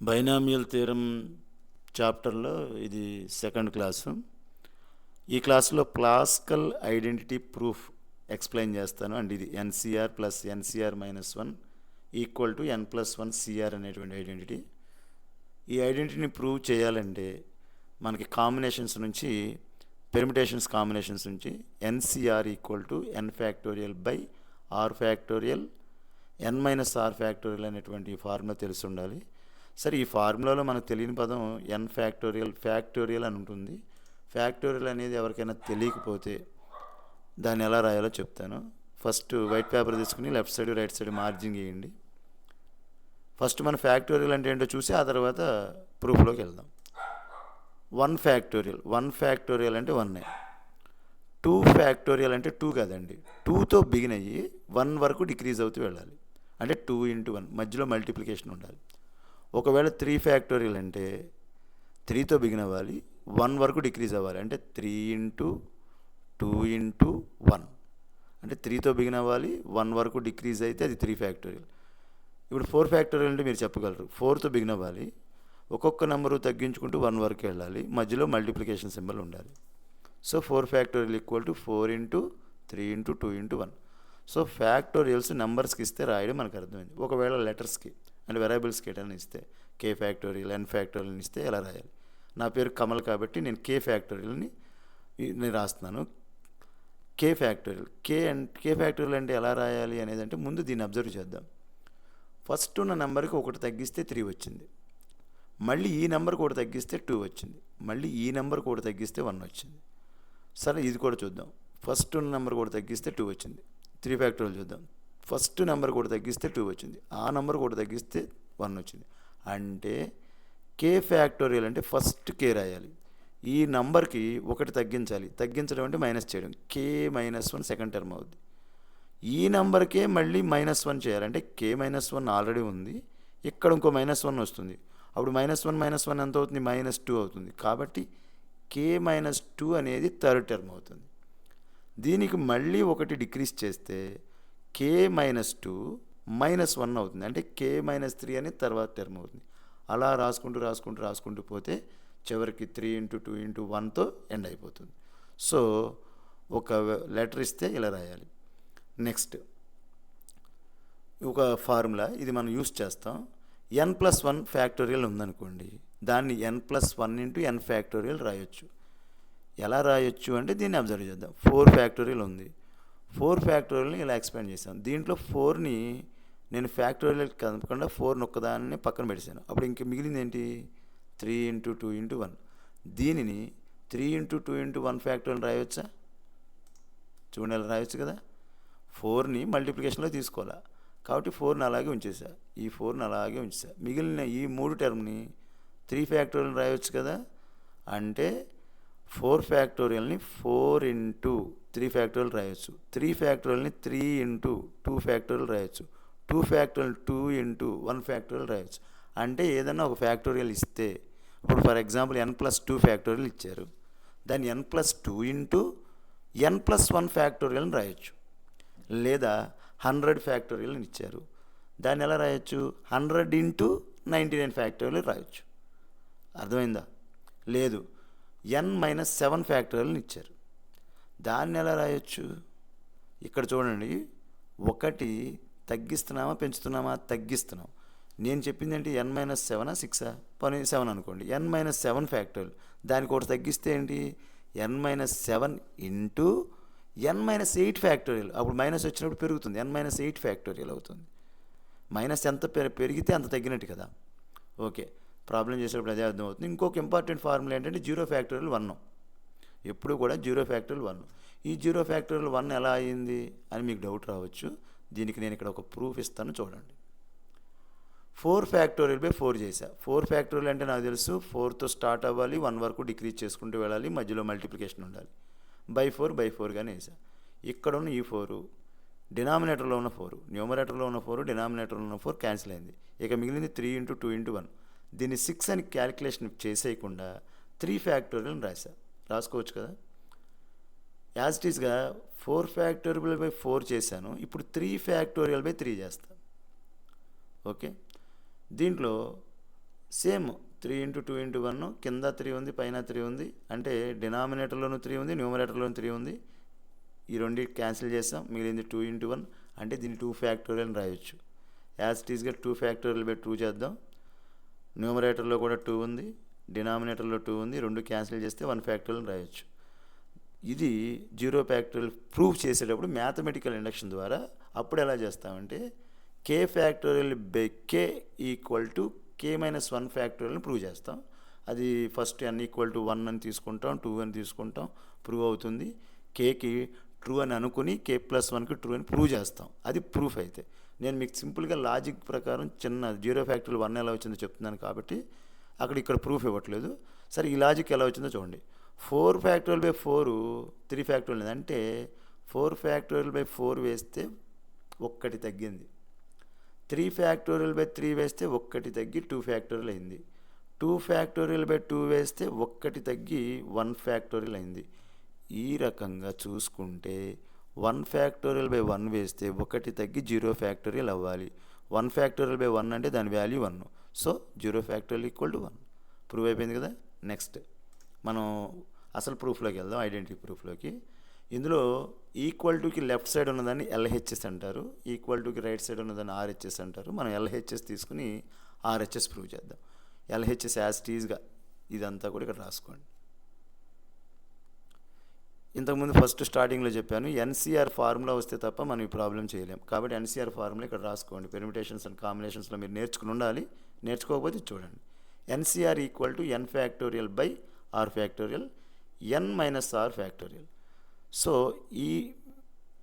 Binomial theorem చాప్టర్లో ఇది second class. ఈ క్లాస్లో క్లాసికల్ ఐడెంటిటీ ప్రూఫ్ ఎక్స్ప్లెయిన్ చేస్తాను. అండ్ ఇది NCR plus NCR minus 1 equal to n+1 CR అనేటువంటి ఐడెంటిటీ. ఈ ఐడెంటిటీని ప్రూవ్ చేయాలంటే మనకి కాంబినేషన్స్ నుంచి, పెర్మిటేషన్స్ కాంబినేషన్స్ నుంచి NCR equal to N factorial by R factorial n-r factorial అనేటువంటి ఫార్ములా తెలిసి ఉండాలి. సరే, ఈ ఫార్ములాలో మనకు తెలియని పదం ఎన్ ఫ్యాక్టోరియల్ అని ఉంటుంది. ఫ్యాక్టోరియల్ అనేది ఎవరికైనా తెలియకపోతే దాన్ని ఎలా రాయాలో చెప్తాను. ఫస్ట్ వైట్ పేపర్ తీసుకుని లెఫ్ట్ సైడ్ రైట్ సైడ్ మార్జింగ్ వేయండి. ఫస్ట్ మన ఫ్యాక్టోరియల్ అంటే ఏంటో చూసి ఆ తర్వాత ప్రూఫ్లోకి వెళ్దాం. 1 ఫ్యాక్టోరియల్ అంటే 1. 2 ఫ్యాక్టోరియల్ అంటే 2 కాదండి, 2తో బిగిన్ అయ్యి 1 వరకు డిక్రీజ్ అవుతూ వెళ్ళాలి. అంటే 2 × 1 మధ్యలో మల్టిప్లికేషన్ ఉండాలి. ఒకవేళ 3 ఫ్యాక్టోరియల్ అంటే 3తో బిగిన్ అవ్వాలి, 1 వరకు డిక్రీజ్ అవ్వాలి. అంటే 3 × 2 × 1 అంటే 3తో బిగిన్ అవ్వాలి, 1 వరకు డిక్రీజ్ అయితే అది 3 ఫ్యాక్టోరియల్. ఇప్పుడు 4 ఫ్యాక్టోరియల్ అంటే మీరు చెప్పగలరు, 4తో బిగిన్ అవ్వాలి, ఒక్కొక్క నెంబరు తగ్గించుకుంటూ 1 వరకు వెళ్ళాలి, మధ్యలో మల్టిప్లికేషన్ సింబల్ ఉండాలి. So 4 factorial equal to 4 × 3 × 2 × 1. So factorials నెంబర్స్కి ఇస్తే రాయడం మనకు అర్థమైంది. ఒకవేళ లెటర్స్కి అంటే వెరైబుల్స్కి ఎటైనా ఇస్తే కే ఫ్యాక్టోరియల్, ఎన్ ఫ్యాక్టోరియల్ ఇస్తే ఎలా రాయాలి? నా పేరు కమల్ కాబట్టి నేను కే ఫ్యాక్టోరియల్ని నేను రాస్తున్నాను. కే ఫ్యాక్టోరియల్ అంటే ఎలా రాయాలి అనేది అంటే ముందు దీన్ని అబ్జర్వ్ చేద్దాం. ఫస్ట్ ఉన్న నెంబర్కి ఒకటి తగ్గిస్తే 3 వచ్చింది, మళ్ళీ ఈ నెంబర్కి ఒకటి తగ్గిస్తే 2 వచ్చింది, మళ్ళీ ఈ నెంబర్కి ఒకటి తగ్గిస్తే 1 వచ్చింది. సరే, ఇది కూడా చూద్దాం. ఫస్ట్ ఉన్న నెంబర్ కూడా తగ్గిస్తే 2 వచ్చింది. 3 ఫ్యాక్టోరియల్ చూద్దాం. ఫస్ట్ నెంబర్ కూడా తగ్గిస్తే 2 వచ్చింది, ఆ నెంబర్ కూడా తగ్గిస్తే 1 వచ్చింది. అంటే కే ఫ్యాక్టోరియల్ అంటే ఫస్ట్ కే రాయాలి, ఈ నెంబర్కి ఒకటి తగ్గించాలి. తగ్గించడం అంటే మైనస్ చేయడం. k-1 సెకండ్ టర్మ్ అవుద్ది. ఈ నెంబర్కే మళ్ళీ -1 చేయాలి. అంటే k-1 ఆల్రెడీ ఉంది, ఇక్కడ ఇంకో -1 వస్తుంది. అప్పుడు -1 ఎంత అవుతుంది? -2 అవుతుంది. కాబట్టి k-2 అనేది థర్డ్ టర్మ్ అవుతుంది. దీనికి మళ్ళీ ఒకటి డిక్రీజ్ చేస్తే k-2 -1 అవుతుంది. అంటే k-3 అనేది తర్వాత టర్మ్ అవుతుంది. అలా రాసుకుంటూ పోతే చివరికి 3 × 2 × 1తో ఎండ్ అయిపోతుంది. సో ఒక లెటర్ ఇస్తే ఇలా రాయాలి. నెక్స్ట్ ఒక ఫార్ములా, ఇది మనం యూస్ చేస్తాం. n+1 ఫ్యాక్టోరియల్ ఉందనుకోండి, దాన్ని n+1 × n ఫ్యాక్టోరియల్ రాయొచ్చు. ఎలా రాయొచ్చు అంటే దీన్ని అబ్జర్వ్ చేద్దాం. 4 ఫ్యాక్టోరియల్ ఉంది, 4 ఫ్యాక్టోరియల్ని ఇలా ఎక్స్పాండ్ చేశాను. దీంట్లో 4ని నేను ఫ్యాక్టోరియల్ కదపకుండా 4ని ఒక్కదాన్ని పక్కన పెట్టేశాను. అప్పుడు ఇంక మిగిలింది ఏంటి? 3 × 2 × 1. దీనిని 3 × 2 × 1 ఫ్యాక్టోరియల్ రాయవచ్చా? చూడండి, ఎలా రాయొచ్చు కదా. 4ని మల్టిప్లికేషన్లో తీసుకోవాలా, కాబట్టి 4ని అలాగే ఉంచేసా, ఈ 4ని అలాగే ఉంచేసా. మిగిలిన ఈ 3 టర్మ్ని 3 ఫ్యాక్టోరియల్ రాయవచ్చు కదా. అంటే 4 ఫ్యాక్టోరియల్ని 4 × 3 ఫ్యాక్టోరియల్ రాయొచ్చు, 3 ఫ్యాక్టోరియల్ని 3 × 2 ఫ్యాక్టోరియల్ రాయొచ్చు, 2 ఫ్యాక్టోరియల్ 2 × 1 ఫ్యాక్టోరియల్ రాయొచ్చు. అంటే ఏదన్నా ఒక ఫ్యాక్టోరియల్ ఇస్తే, ఇప్పుడు ఫర్ ఎగ్జాంపుల్ n+2 ఫ్యాక్టోరియల్ ఇచ్చారు, దాన్ని n+2 × n+1 ఫ్యాక్టోరియల్ని రాయొచ్చు. లేదా 100 ఫ్యాక్టోరియల్ని ఇచ్చారు, దాన్ని ఎలా రాయొచ్చు? 100 × 99 ఫ్యాక్టోరియల్ రాయొచ్చు. అర్థమైందా? లేదు, n-7 ఫ్యాక్టోరియల్ని ఇచ్చారు, దాన్ని ఎలా రాయొచ్చు? ఇక్కడ చూడండి, ఒకటి తగ్గిస్తున్నామా పెంచుతున్నామా? తగ్గిస్తున్నాం. నేను చెప్పింది ఏంటి? n-7 6 పోనీ 7 అనుకోండి, n-7 ఫ్యాక్టోరియల్, దానికి ఒకటి తగ్గిస్తే ఏంటి? n-7 × n-8 factorial. అప్పుడు మైనస్ వచ్చినప్పుడు పెరుగుతుంది, n-8 ఫ్యాక్టోరియల్ అవుతుంది. మైనస్ ఎంత పెరిగితే అంత తగ్గినట్టు కదా. ఓకే, ప్రాబ్లం చేసేటప్పుడు అదే అర్థమవుతుంది. ఇంకొక ఇంపార్టెంట్ ఫార్ములా ఏంటంటే 0 ఫ్యాక్టోరియల్ 1. ఎప్పుడు కూడా 0 ఫ్యాక్టోరియల్ 1. ఈ 0 ఫ్యాక్టోరియల్ 1 ఎలా అయ్యింది అని మీకు డౌట్ రావచ్చు. దీనికి నేను ఇక్కడ ఒక ప్రూఫ్ ఇస్తాను, చూడండి. 4 ఫ్యాక్టోరియల్ బై 4 చేశా. 4 ఫ్యాక్టోరియల్ అంటే నాకు తెలుసు, 4తో స్టార్ట్ అవ్వాలి, 1 వరకు డిక్రీజ్ చేసుకుంటూ వెళ్ళాలి, మధ్యలో మల్టిప్లికేషన్ ఉండాలి. బై 4గానే వేసా. ఇక్కడ ఉన్న ఈ 4 డినామినేటర్లో ఉన్న 4, న్యూమరేటర్లో ఉన్న 4, డినామినేటర్లో ఉన్న 4 క్యాన్సిల్ అయింది. ఇక మిగిలింది 3 × 2 × 1. దీన్ని 6 అని క్యాలిక్యులేషన్ చేసేయకుండా 3 ఫ్యాక్టోరియల్ రాసుకోవచ్చు కదా. యాజ్ ఇట్ ఈస్గా 4 ఫ్యాక్టోరియల్ బై 4 చేశాను, ఇప్పుడు 3 ఫ్యాక్టోరియల్ బై 3 చేస్తాను. ఓకే, దీంట్లో సేమ్ 3 ఇంటూ 2 ఇంటూ 1 కింద 3 ఉంది, పైన 3 ఉంది. అంటే డినామినేటర్లోనూ 3 ఉంది, న్యూమరేటర్లోనూ 3 ఉంది. ఈ రెండు క్యాన్సిల్ చేస్తాం, మిగిలింది 2 ఇంటూ 1. అంటే దీన్ని 2 ఫ్యాక్టోరియల్ అని రాయొచ్చు. యాజ్ ఇట్ ఈస్గా 2 ఫ్యాక్టోరియల్ బై 2 చేద్దాం. న్యూమరేటర్లో కూడా 2 ఉంది, డినామినేటర్లో 2 ఉంది. రెండు క్యాన్సిల్ చేస్తే 1 ఫ్యాక్టోరియల్ అని రాయొచ్చు. ఇది 0 ఫ్యాక్టోరియల్ ప్రూవ్ చేసేటప్పుడు మ్యాథమెటికల్ ఇండక్షన్ ద్వారా అప్పుడు ఎలా చేస్తామంటే k factorial by k equal to k minus 1 ఫ్యాక్టోరియల్ని ప్రూవ్ చేస్తాం. అది ఫస్ట్ n ఈక్వల్ టు 1 అని తీసుకుంటాం, 2 అని తీసుకుంటాం, ప్రూవ్ అవుతుంది. కేకి ట్రూ అని అనుకుని k ప్లస్ 1కి ట్రూ అని ప్రూవ్ చేస్తాం. అది ప్రూఫ్ అయితే నేను మీకు సింపుల్గా లాజిక్ ప్రకారం చిన్న 0 ఫ్యాక్టోరియల్ 1 ఎలా వచ్చిందో చెప్తున్నాను కాబట్టి ఇక్కడ ప్రూఫ్ ఇవ్వట్లేదు. సరే, ఈ లాజిక్ ఎలా వచ్చిందో చూడండి. 4 ఫ్యాక్టోరియల్ బై 4 3 ఫ్యాక్టోరియల్ అంటే 4 ఫ్యాక్టోరియల్ బై 4 వేస్తే 1 తగ్గింది. 3 ఫ్యాక్టోరియల్ బై 3 వేస్తే 1 తగ్గి 2 ఫ్యాక్టోరియల్ అయింది. 2 ఫ్యాక్టోరియల్ బై 2 వేస్తే 1 తగ్గి 1 ఫ్యాక్టోరియల్ అయింది. ఈ రకంగా చూసుకుంటే 1 ఫ్యాక్టోరియల్ బై 1 వేస్తే 1 తగ్గి 0 ఫ్యాక్టోరియల్ అవ్వాలి. 1 ఫ్యాక్టోరియల్ బై 1 అంటే దాని value 1. So 0 factorial equal to 1. Prove అయిపోయింది కదా. నెక్స్ట్ మనం అసలు ప్రూఫ్లోకి వెళ్దాం, ఐడెంటిటీ ప్రూఫ్లోకి. ఇందులో ఈక్వల్ టుకి లెఫ్ట్ సైడ్ ఉన్నదాన్ని ఎల్హెచ్ఎస్ అంటారు, ఈక్వల్ టుకి రైట్ సైడ్ ఉన్నదాన్ని ఆర్హెచ్ఎస్ అంటారు. మనం ఎల్హెచ్ఎస్ తీసుకుని ఆర్హెచ్ఎస్ ప్రూవ్ చేద్దాం. ఎల్హెచ్ఎస్ యాజ్ టీజ్గా ఇదంతా కూడా ఇక్కడ రాసుకోండి. ఇంతకుముందు ఫస్ట్ స్టార్టింగ్లో చెప్పాను, ఎన్సీఆర్ ఫార్ములా వస్తే తప్ప మనం ఈ ప్రాబ్లం చేయలేం. కాబట్టి ఎన్సీఆర్ ఫార్ములా ఇక్కడ రాసుకోండి. పెర్మిటేషన్స్ అండ్ కాంబినేషన్స్లో మీరు నేర్చుకుని ఉండాలి. నేర్చుకోకపోతే చూడండి. NCR equal to N factorial by R factorial N minus R factorial. So ఈ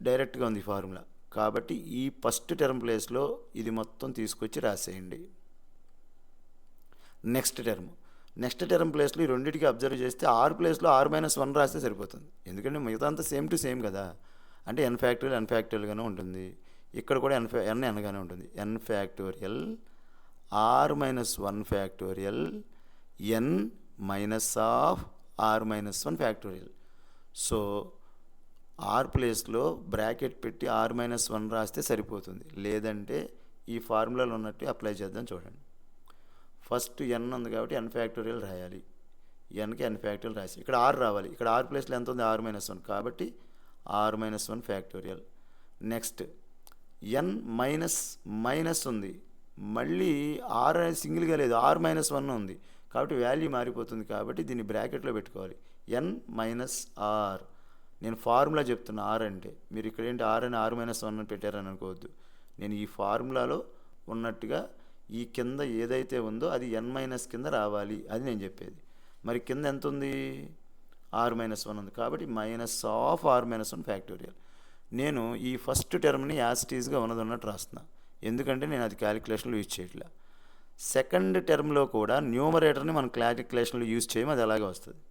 డైరెక్ట్గా ఉంది ఫార్ములా కాబట్టి ఈ ఫస్ట్ టర్మ్ ప్లేస్లో ఇది మొత్తం తీసుకొచ్చి రాసేయండి. నెక్స్ట్ టర్మ్ ప్లేస్లో ఈ రెండింటికి అబ్జర్వ్ చేస్తే ఆర్ ప్లేస్లో ఆర్ మైనస్ 1 రాస్తే సరిపోతుంది. ఎందుకంటే మిగతా అంతా సేమ్ టు సేమ్ కదా. అంటే ఎన్ ఫ్యాక్టోరియల్గానే ఉంటుంది. ఇక్కడ కూడా ఎన్గానే ఉంటుంది. N factorial r minus 1 factorial N minus of are minus 1 factorial. So r ప్లేస్లో బ్రాకెట్ పెట్టి ఆర్ మైనస్ 1 రాస్తే సరిపోతుంది. లేదంటే ఈ ఫార్ములాలో ఉన్నట్టు అప్లై చేద్దాం. చూడండి, ఫస్ట్ ఎన్ ఉంది కాబట్టి ఎన్ ఫ్యాక్టోరియల్ రాయాలి. ఎన్కి ఎన్ ఫ్యాక్టోరియల్ రాసి ఇక్కడ ఆర్ రావాలి. ఇక్కడ ఆర్ ప్లేస్లో ఎంత ఉంది, ఆర్ మైనస్ 1 కాబట్టి R minus 1 factorial. Next N minus ఉంది, మళ్ళీ ఆర్ అనేది సింగిల్గా లేదు, ఆర్ మైనస్ 1 ఉంది కాబట్టి వాల్యూ మారిపోతుంది. కాబట్టి దీన్ని బ్రాకెట్లో పెట్టుకోవాలి. ఎన్ మైనస్ ఆర్. నేను ఫార్ములా చెప్తున్నా. ఆర్ అంటే మీరు ఇక్కడ ఏంటి ఆర్ అని ఆర్ మైనస్ 1 అని పెట్టారని అనుకోవద్దు. నేను ఈ ఫార్ములాలో ఉన్నట్టుగా ఈ కింద ఏదైతే ఉందో అది ఎన్ మైనస్ కింద రావాలి, అది నేను చెప్పేది. మరి కింద ఎంత ఉంది, ఆర్ మైనస్ 1 ఉంది కాబట్టి minus of are minus 1 factorial. నేను ఈ ఫస్ట్ టర్మ్ని యాజ్ ఇట్ ఈజ్గా ఉన్నట్టు రాస్తున్నా, ఎందుకంటే నేను అది క్యాలిక్యులేషన్లో యూజ్ చేయట్లా. సెకండ్ టర్మ్లో కూడా న్యూమరేటర్ని మనం క్యాలిక్యులేషన్లో యూజ్ చేయము, అది అలాగే వస్తుంది.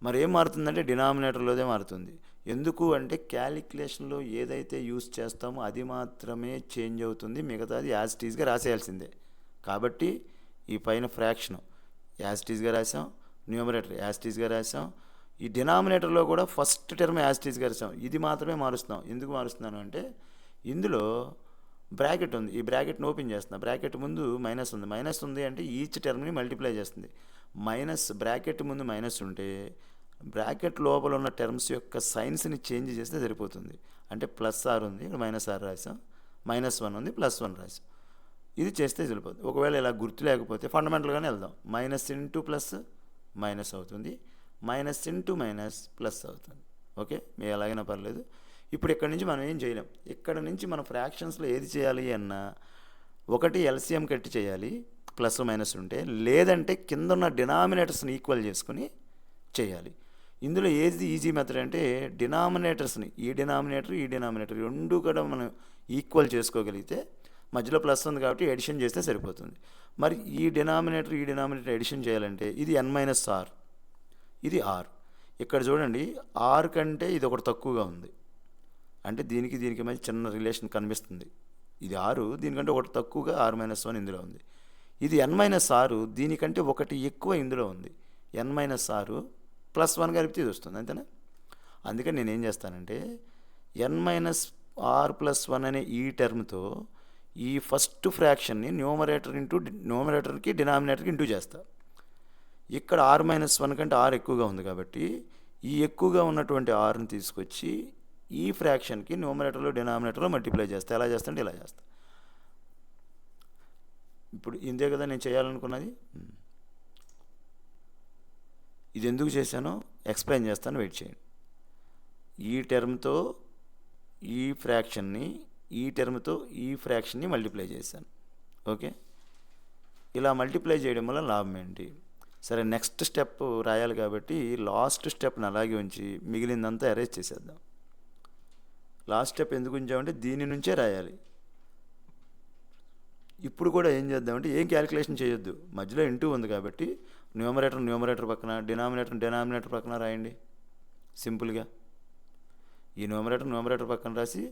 మరి ఏం మారుతుందంటే డినామినేటర్లోదే మారుతుంది. ఎందుకు అంటే క్యాలిక్యులేషన్లో ఏదైతే యూజ్ చేస్తామో అది మాత్రమే చేంజ్ అవుతుంది, మిగతాది యాజ్ ఇట్ ఈజ్గా రాసేయాల్సిందే. కాబట్టి ఈ పైన ఫ్రాక్షన్ యాజ్ ఇట్ ఈజ్గా రాసాం, న్యూమరేటర్ యాజ్ ఇట్ ఈజ్గా రాసాం. ఈ డినామినేటర్లో కూడా ఫస్ట్ టర్మ్ యాజ్ ఇట్ ఈజ్గా రాసాం, ఇది మాత్రమే మారుస్తున్నాం. ఎందుకు మారుస్తున్నాను అంటే ఇందులో బ్రాకెట్ ఉంది, ఈ బ్రాకెట్ని ఓపెన్ చేస్తున్నా. బ్రాకెట్ ముందు మైనస్ ఉంది అంటే ఈచ్ టర్మ్ని మల్టిప్లై చేస్తుంది. బ్రాకెట్ ముందు మైనస్ ఉంటే బ్రాకెట్ లోపల ఉన్న టర్మ్స్ యొక్క సైన్స్ని చేంజ్ చేస్తే సరిపోతుంది. అంటే ప్లస్ ఆర్ ఉంది, ఇక్కడ మైనస్ ఆర్ రాసాం, మైనస్ 1 ఉంది, ప్లస్ 1 రాసాం. ఇది చేస్తే సరిపోతుంది. ఒకవేళ ఇలా గుర్తు లేకపోతే ఫండమెంటల్గానే వెళ్దాం. మైనస్ ఇంటూ ప్లస్ మైనస్ అవుతుంది, మైనస్ ఇంటూ మైనస్ ప్లస్ అవుతుంది. ఓకే, మీరు ఎలాగైనా పర్లేదు. ఇప్పుడు ఇక్కడ నుంచి మనం ఏం చేయలేం. ఇక్కడ నుంచి మన ఫ్రాక్షన్స్లో ఏది చేయాలి అన్నా ఒకటి ఎల్సిఎం కట్టి చేయాలి ప్లస్ మైనస్ ఉంటే, లేదంటే కింద ఉన్న డినామినేటర్స్ని ఈక్వల్ చేసుకుని చేయాలి. ఇందులో ఏది ఈజీ మెథడ్ అంటే డినామినేటర్స్ని ఈ డినామినేటర్ రెండు కూడా మనం ఈక్వల్ చేసుకోగలిగితే, మధ్యలో ప్లస్ ఉంది కాబట్టి ఎడిషన్ చేస్తే సరిపోతుంది. మరి ఈ డినామినేటర్ ఎడిషన్ చేయాలంటే ఇది ఎన్ మైనస్ ఆర్, ఇది ఆర్. ఇక్కడ చూడండి, ఆర్ కంటే ఇది ఒకటి తక్కువగా ఉంది, అంటే దీనికి మధ్య చిన్న రిలేషన్ కనిపిస్తుంది. ఇది ఆరు, దీనికంటే ఒకటి తక్కువగా ఆర్ మైనస్ 1 ఇందులో ఉంది. ఇది ఎన్ మైనస్ ఆరు, దీనికంటే ఒకటి ఎక్కువ ఇందులో ఉంది. ఎన్ మైనస్ ఆరు ప్లస్ 1 కలిపితే ఇది వస్తుంది, అంతేనా? అందుకని నేను ఏం చేస్తానంటే ఎన్ మైనస్ ఆర్ ప్లస్ 1 అనే ఈ టర్మ్తో ఈ ఫస్ట్ ఫ్రాక్షన్ని న్యూమరేటర్కి డినామినేటర్కి ఇంటూ చేస్తా. ఇక్కడ r-1 కంటే r ఎక్కువగా ఉంది కాబట్టి ఈ ఎక్కువగా ఉన్నటువంటి rని తీసుకొచ్చి ఈ ఫ్రాక్షన్కి న్యూమరేటర్లో డినామినేటర్లో మల్టిప్లై చేస్తా. ఎలా చేస్తా అంటే ఇలా చేస్తా. ఇప్పుడు ఇంతే కదా నేను చేయాలనుకున్నది. ఇది ఎందుకు చేశానో ఎక్స్ప్లెయిన్ చేస్తాను, వెయిట్ చేయండి. ఈ టర్మ్తో ఈ ఫ్రాక్షన్ని మల్టిప్లై చేశాను. ఓకే, ఇలా మల్టిప్లై చేయడం వల్ల లాభం ఏంటి? సరే, నెక్స్ట్ స్టెప్ రాయాలి కాబట్టి లాస్ట్ స్టెప్ని అలాగే ఉంచి మిగిలిందంతా అరేంజ్ చేసేద్దాం. లాస్ట్ స్టెప్ ఎందుకు ఉంచామంటే దీని నుంచే రాయాలి. ఇప్పుడు కూడా ఏం చేద్దామంటే ఏం క్యాలిక్యులేషన్ చేయొద్దు, మధ్యలో ఇంటూ ఉంది కాబట్టి న్యూమరేటర్ పక్కన డినామినేటర్ పక్కన రాయండి సింపుల్గా. ఈ న్యూమరేటర్ పక్కన రాసి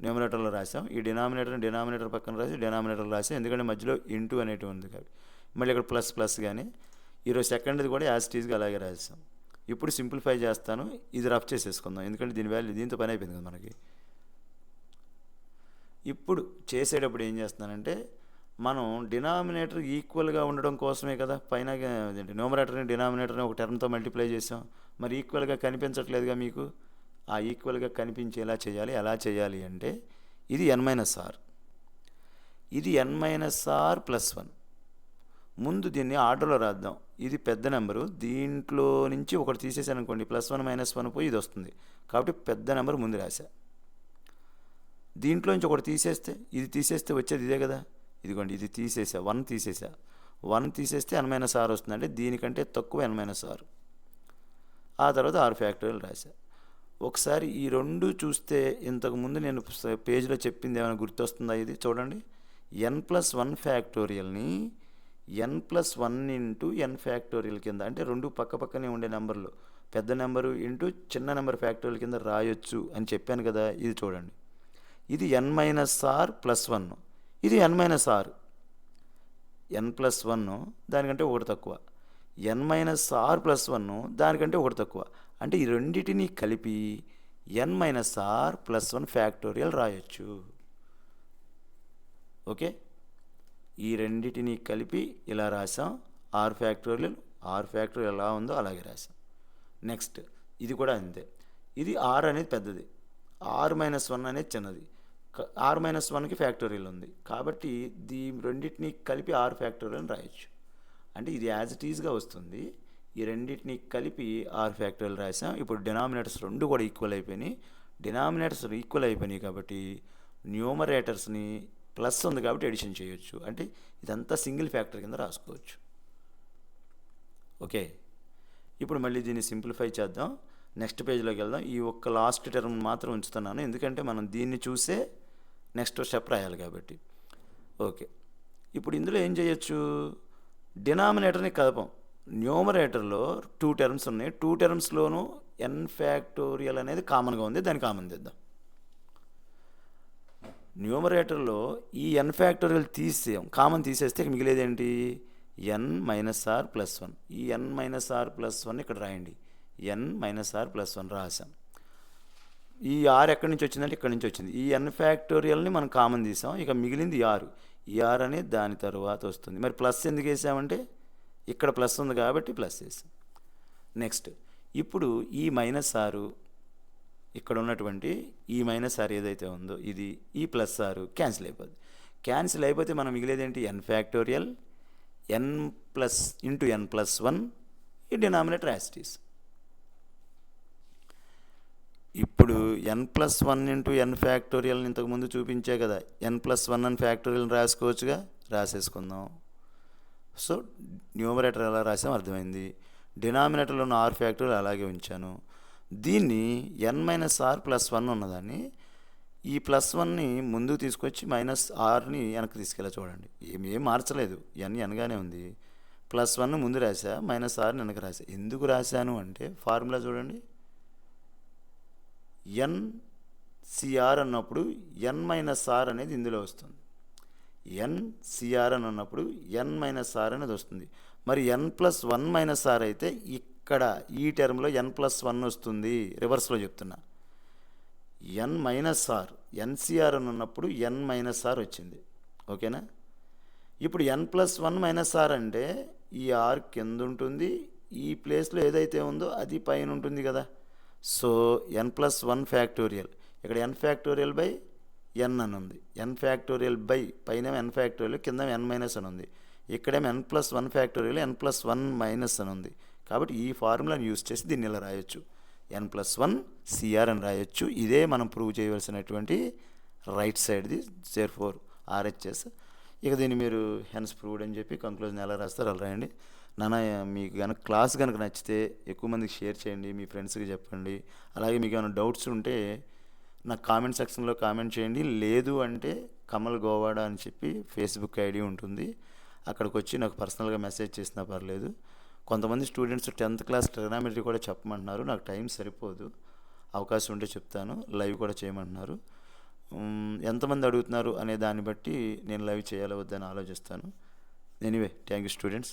న్యూమరేటర్లో రాసాం, ఈ డినామినేటర్ పక్కన రాసి డినామినేటర్లో రాసాం, ఎందుకంటే మధ్యలో ఇంటూ అనేటివి ఉంది కాబట్టి. మళ్ళీ ఇక్కడ ప్లస్ కానీ ఈరోజు సెకండ్ది కూడా యాజ్ టీజ్గా అలాగే రాసాం. ఇప్పుడు సింప్లిఫై చేస్తాను, ఇది రఫ్ చేసేసుకుందాం, ఎందుకంటే దీని వాల్యూ దీంతో పని అయిపోయింది కదా మనకి. ఇప్పుడు చేసేటప్పుడు ఏం చేస్తున్నానంటే మనం డినామినేటర్ ఈక్వల్గా ఉండడం కోసమే కదా పైన న్యూమరేటర్ని డినామినేటర్ని ఒక టర్మ్తో మల్టిప్లై చేసాం. మరి ఈక్వల్గా కనిపించట్లేదుగా మీకు. ఆ ఈక్వల్గా కనిపించేలా చేయాలి. ఎలా చేయాలి అంటే ఇది n-r, ఇది n-r+1. ముందు దీన్ని ఆర్డర్లో రాద్దాం. ఇది పెద్ద నెంబరు, దీంట్లో నుంచి ఒకటి తీసేసాను అనుకోండి, +1 -1 పోయి ఇది వస్తుంది కాబట్టి పెద్ద నెంబర్ ముందు రాశా. దీంట్లో నుంచి ఒకటి తీసేస్తే ఇది తీసేస్తే వచ్చేది ఇదే కదా. ఇదిగోండి, ఇది తీసేసా, 1 తీసేస్తే n-r వస్తుంది, అంటే దీనికంటే తక్కువ n-r. ఆ తర్వాత r రాశా. ఒకసారి ఈ రెండు చూస్తే ఇంతకుముందు నేను పేజ్లో చెప్పింది ఏమైనా గుర్తొస్తుందా? ఇది చూడండి, n+1 ఫ్యాక్టోరియల్ని n+1 కింద, అంటే రెండు పక్కనే ఉండే నెంబర్లు పెద్ద నెంబరు ఇంటూ చిన్న నెంబర్ ఫ్యాక్టోరియల్ కింద రాయొచ్చు అని చెప్పాను కదా. ఇది చూడండి, ఇది n-r+1, ఇది n-r. n+1 దానికంటే ఒకటి తక్కువ, n-r+1 దానికంటే ఒకటి తక్కువ, అంటే ఈ రెండింటిని కలిపి n-r+1 ఫ్యాక్టోరియల్ రాయొచ్చు. ఓకే, ఈ రెండింటిని కలిపి ఇలా రాసాం. r ఫ్యాక్టోరియల్ ఎలా ఉందో అలాగే రాసాం. నెక్స్ట్ ఇది కూడా అంతే. ఇది r అనేది పెద్దది, r-1 అనేది చిన్నది. r-1కి ఫ్యాక్టోరియల్ ఉంది కాబట్టి రెండింటిని కలిపి r ఫ్యాక్టోరియల్ రాయొచ్చు. అంటే ఇది యాజ్ ఇట్ ఈజ్గా వస్తుంది. ఈ రెండింటిని కలిపి r ఫ్యాక్టోరియల్ రాసాం. ఇప్పుడు డినామినేటర్స్ రెండు కూడా ఈక్వల్ అయిపోయినాయి కాబట్టి న్యూమరేటర్స్ని ప్లస్ ఉంది కాబట్టి ఎడిషన్ చేయొచ్చు. అంటే ఇదంతా సింగిల్ ఫ్యాక్టర్ కింద రాసుకోవచ్చు. ఓకే, ఇప్పుడు మళ్ళీ దీన్ని సింప్లిఫై చేద్దాం. నెక్స్ట్ పేజ్లోకి వెళ్దాం. ఈ ఒక్క లాస్ట్ టర్మ్ మాత్రం ఉంచుతున్నాను, ఎందుకంటే మనం దీన్ని చూసే నెక్స్ట్ స్టెప్ రాయాలి కాబట్టి. ఓకే, ఇప్పుడు ఇందులో ఏం చేయొచ్చు, డినామినేటర్ని కదపం. న్యూమరేటర్లో 2 టర్మ్స్ ఉన్నాయి, 2 టర్మ్స్లోనూ n అనేది కామన్గా ఉంది, దాన్ని కామన్ తెద్దాం. న్యూమరేటర్లో ఈ n కామన్ తీసేస్తే మిగిలేది ఏంటి, n-r+1. ఈ n-r+1 ఇక్కడ రాయండి, n-r+1 రాసాం. ఈ r ఎక్కడి నుంచి వచ్చిందంటే ఇక్కడి నుంచి వచ్చింది. ఈ n మనం కామన్ తీసాం, ఇక మిగిలింది r. ఈ r అనేది దాని తర్వాత వస్తుంది. మరి ప్లస్ ఎందుకు వేసామంటే ఇక్కడ ప్లస్ ఉంది కాబట్టి ప్లస్ వేసాం. నెక్స్ట్ ఇప్పుడు ఈ -r, ఇక్కడ ఉన్నటువంటి ఈ -r ఏదైతే ఉందో ఇది, ఈ +r క్యాన్సిల్ అయిపోతే మనం మిగిలేది ఏంటి, n+1 ఈ డినామినేటర్ యాజ్ ఇట్ ఈజ్. ఇప్పుడు n+1 ఇంతకుముందు చూపించే కదా, n+1 ఫ్యాక్టోరియల్ రాసుకోవచ్చుగా, రాసేసుకుందాం. సో న్యూమరేటర్ ఎలా రాసాం అర్థమైంది. డినామినేటర్లో ఉన్న r ఫ్యాక్టోరియల్ అలాగే ఉంచాను. దీన్ని n-r+1 ఉన్నదాన్ని ఈ +1ని ముందుకు తీసుకొచ్చి -rని వెనక్కి తీసుకెళ్ళా. చూడండి, ఏం మార్చలేదు, nగానే ఉంది. +1 ముందు రాసా, -rని వెనక్కి రాసా. ఎందుకు రాశాను అంటే ఫార్ములా చూడండి, NCR అన్నప్పుడు n-r అనేది ఇందులో వస్తుంది. NCR అని అన్నప్పుడు n-r అనేది వస్తుంది. మరి n+1 అయితే ఇక్కడ ఈ టర్మ్లో n+1 వస్తుంది. రివర్స్లో చెప్తున్నా, n-r NCR అని ఉన్నప్పుడు n-r వచ్చింది. ఓకేనా? ఇప్పుడు n+1 మైనస్ ఆర్ అంటే ఈ ఆర్ కింద ఉంటుంది, ఈ ప్లేస్లో ఏదైతే ఉందో అది పైన ఉంటుంది కదా. సో n+1 ఫ్యాక్టోరియల్, ఇక్కడ n ఫ్యాక్టోరియల్ బై n అని ఉంది. n ఫ్యాక్టోరియల్ బై పైన n ఫ్యాక్టోరియల్, కింద n మైనస్ అని ఉంది. ఇక్కడేమో n+1 ఫ్యాక్టోరియల్, n+1 మైనస్ అని ఉంది. కాబట్టి ఈ ఫార్ములాని యూస్ చేసి దీన్ని ఇలా రాయొచ్చు, n+1 సిఆర్ అని రాయొచ్చు. ఇదే మనం ప్రూవ్ చేయవలసినటువంటి రైట్ సైడ్ది. therefore RHS. ఇక దీన్ని మీరు హెన్స్ ప్రూవ్డ్ అని చెప్పి కంక్లూజన్ ఎలా రాస్తారో అలా రాయండి. నాన్న మీకు కనుక క్లాస్ కనుక నచ్చితే ఎక్కువ మందికి షేర్ చేయండి, మీ ఫ్రెండ్స్కి చెప్పండి. అలాగే మీకు ఏమైనా డౌట్స్ ఉంటే నాకు కామెంట్ సెక్షన్లో కామెంట్ చేయండి. లేదు అంటే కమల్ గోవాడ అని చెప్పి ఫేస్బుక్ ఐడి ఉంటుంది, అక్కడికి వచ్చి నాకు పర్సనల్గా మెసేజ్ చేసినా పర్లేదు. కొంతమంది స్టూడెంట్స్ 10th క్లాస్ ట్రిగ్నామెట్రీ కూడా చెప్పమంటున్నారు, నాకు టైం సరిపోదు. అవకాశం ఉంటే చెప్తాను, లైవ్ కూడా చేయమంటున్నారు. ఎంతమంది అడుగుతున్నారు అనే దాన్ని బట్టి నేను లైవ్ చేయాలో వద్దని ఆలోచిస్తాను. Anyway, thank you students.